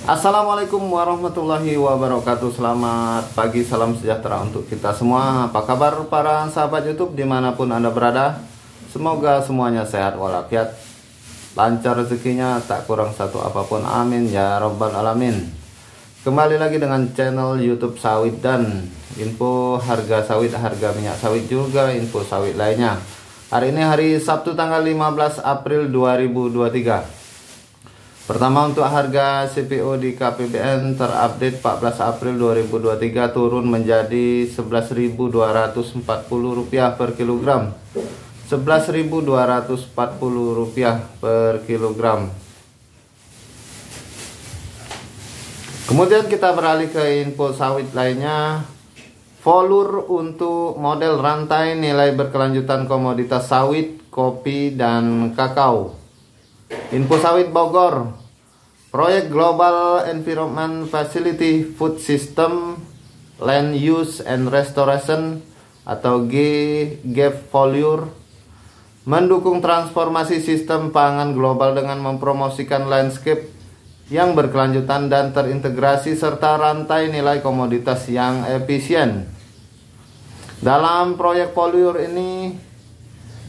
Assalamualaikum warahmatullahi wabarakatuh. Selamat pagi, salam sejahtera untuk kita semua. Apa kabar para sahabat YouTube dimanapun Anda berada? Semoga semuanya sehat walafiat, lancar rezekinya, tak kurang satu apapun, amin ya rabbal alamin. Kembali lagi dengan channel YouTube sawit dan info harga sawit, harga minyak sawit, juga info sawit lainnya. Hari ini hari Sabtu tanggal 15 April 2023. Pertama, untuk harga CPO di KPBN terupdate 14 April 2023 turun menjadi Rp11.240 per kilogram. Rp11.240 per kilogram. Kemudian kita beralih ke info sawit lainnya. Volur untuk model rantai nilai berkelanjutan komoditas sawit, kopi, dan kakao. Info sawit Bogor. Proyek Global Environment Facility Food System Land Use and Restoration atau GEF Volur mendukung transformasi sistem pangan global dengan mempromosikan landscape yang berkelanjutan dan terintegrasi serta rantai nilai komoditas yang efisien. Dalam proyek Volur ini,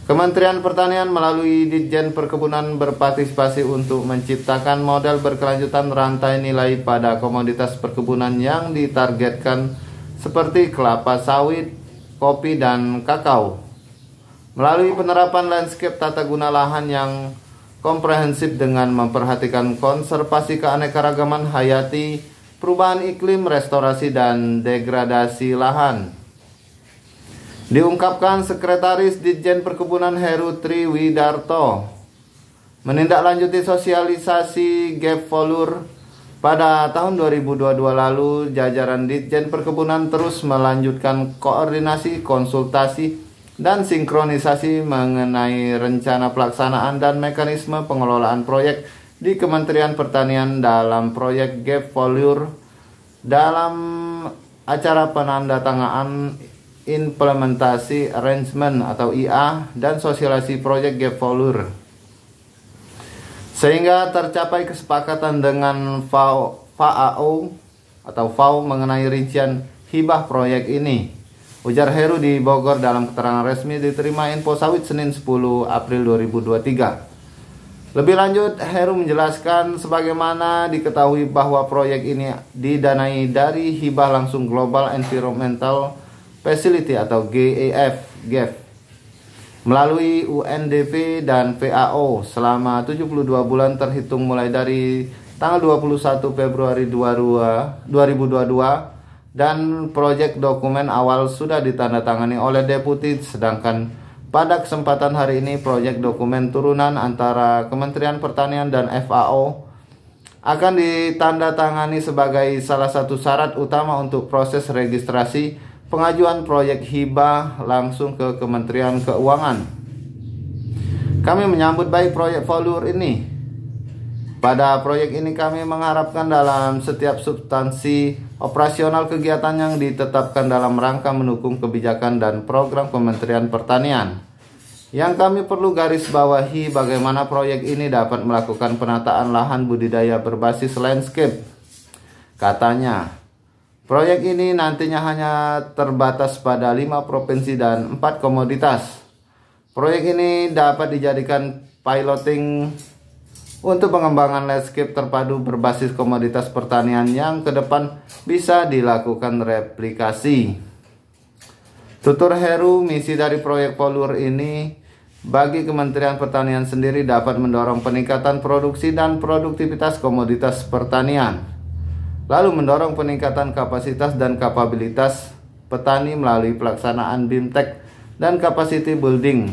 Kementerian Pertanian melalui Ditjen Perkebunan berpartisipasi untuk menciptakan model berkelanjutan rantai nilai pada komoditas perkebunan yang ditargetkan seperti kelapa sawit, kopi, dan kakao. Melalui penerapan landscape tata guna lahan yang komprehensif dengan memperhatikan konservasi keanekaragaman hayati, perubahan iklim, restorasi, dan degradasi lahan. Diungkapkan Sekretaris Ditjen Perkebunan Heru Triwidarto. Menindaklanjuti sosialisasi GEF Volur pada tahun 2022 lalu, jajaran Ditjen Perkebunan terus melanjutkan koordinasi, konsultasi, dan sinkronisasi mengenai rencana pelaksanaan dan mekanisme pengelolaan proyek di Kementerian Pertanian dalam proyek GEF Volur dalam acara penandatanganan implementasi arrangement atau IA dan sosialisasi proyek GEF Volur, sehingga tercapai kesepakatan dengan FAO atau FAO mengenai rincian hibah proyek ini, ujar Heru di Bogor dalam keterangan resmi diterima Info Sawit Senin 10 April 2023. Lebih lanjut, Heru menjelaskan sebagaimana diketahui bahwa proyek ini didanai dari hibah langsung Global Environmental Facility atau GEF melalui UNDP dan FAO selama 72 bulan terhitung mulai dari tanggal 21 Februari 2022, dan proyek dokumen awal sudah ditandatangani oleh Deputi, sedangkan pada kesempatan hari ini proyek dokumen turunan antara Kementerian Pertanian dan FAO akan ditandatangani sebagai salah satu syarat utama untuk proses registrasi pengajuan proyek hibah langsung ke Kementerian Keuangan. Kami menyambut baik proyek Volur ini. Pada proyek ini kami mengharapkan dalam setiap substansi operasional kegiatan yang ditetapkan dalam rangka mendukung kebijakan dan program Kementerian Pertanian. Yang kami perlu garis bawahi bagaimana proyek ini dapat melakukan penataan lahan budidaya berbasis landscape. Katanya, proyek ini nantinya hanya terbatas pada 5 provinsi dan 4 komoditas. Proyek ini dapat dijadikan piloting untuk pengembangan landscape terpadu berbasis komoditas pertanian yang ke depan bisa dilakukan replikasi. Tutur Heru, misi dari proyek Volur ini bagi Kementerian Pertanian sendiri dapat mendorong peningkatan produksi dan produktivitas komoditas pertanian, lalu mendorong peningkatan kapasitas dan kapabilitas petani melalui pelaksanaan BIMTEK dan capacity building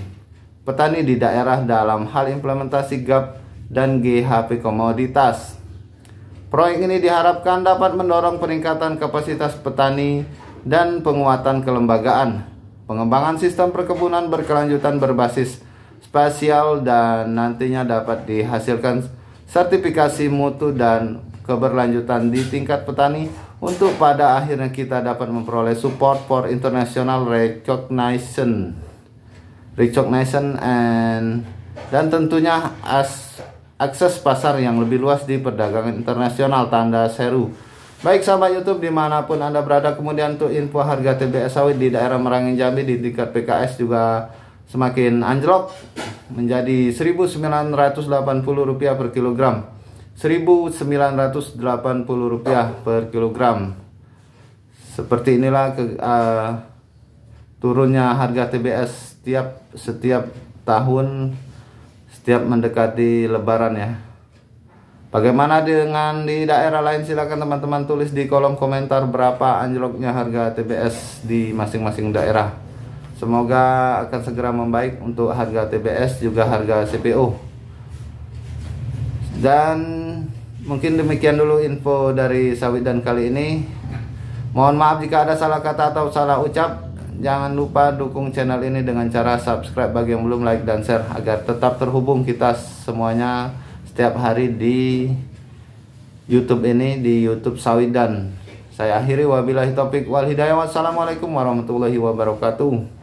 petani di daerah dalam hal implementasi GAP dan GHP komoditas. Proyek ini diharapkan dapat mendorong peningkatan kapasitas petani dan penguatan kelembagaan, pengembangan sistem perkebunan berkelanjutan berbasis spasial, dan nantinya dapat dihasilkan sertifikasi mutu dan keberlanjutan di tingkat petani untuk pada akhirnya kita dapat memperoleh support for international recognition dan tentunya akses pasar yang lebih luas di perdagangan internasional, tanda seru. Baik sahabat YouTube dimanapun Anda berada, kemudian untuk info harga TBS sawit di daerah Merangin Jambi di tingkat PKS juga semakin anjlok menjadi Rp1.980 per kilogram. Rp1.980 per kilogram. Seperti inilah turunnya harga TBS setiap tahun, setiap mendekati Lebaran ya. Bagaimana dengan di daerah lain? Silakan teman-teman tulis di kolom komentar berapa anjloknya harga TBS di masing-masing daerah. Semoga akan segera membaik untuk harga TBS juga harga CPO. Dan mungkin demikian dulu info dari Sawit Dan kali ini. Mohon maaf jika ada salah kata atau salah ucap. Jangan lupa dukung channel ini dengan cara subscribe bagi yang belum, like dan share agar tetap terhubung kita semuanya setiap hari di YouTube ini, di YouTube Sawit Dan. Saya akhiri, wabillahi taufik wal hidayah. Wassalamualaikum warahmatullahi wabarakatuh.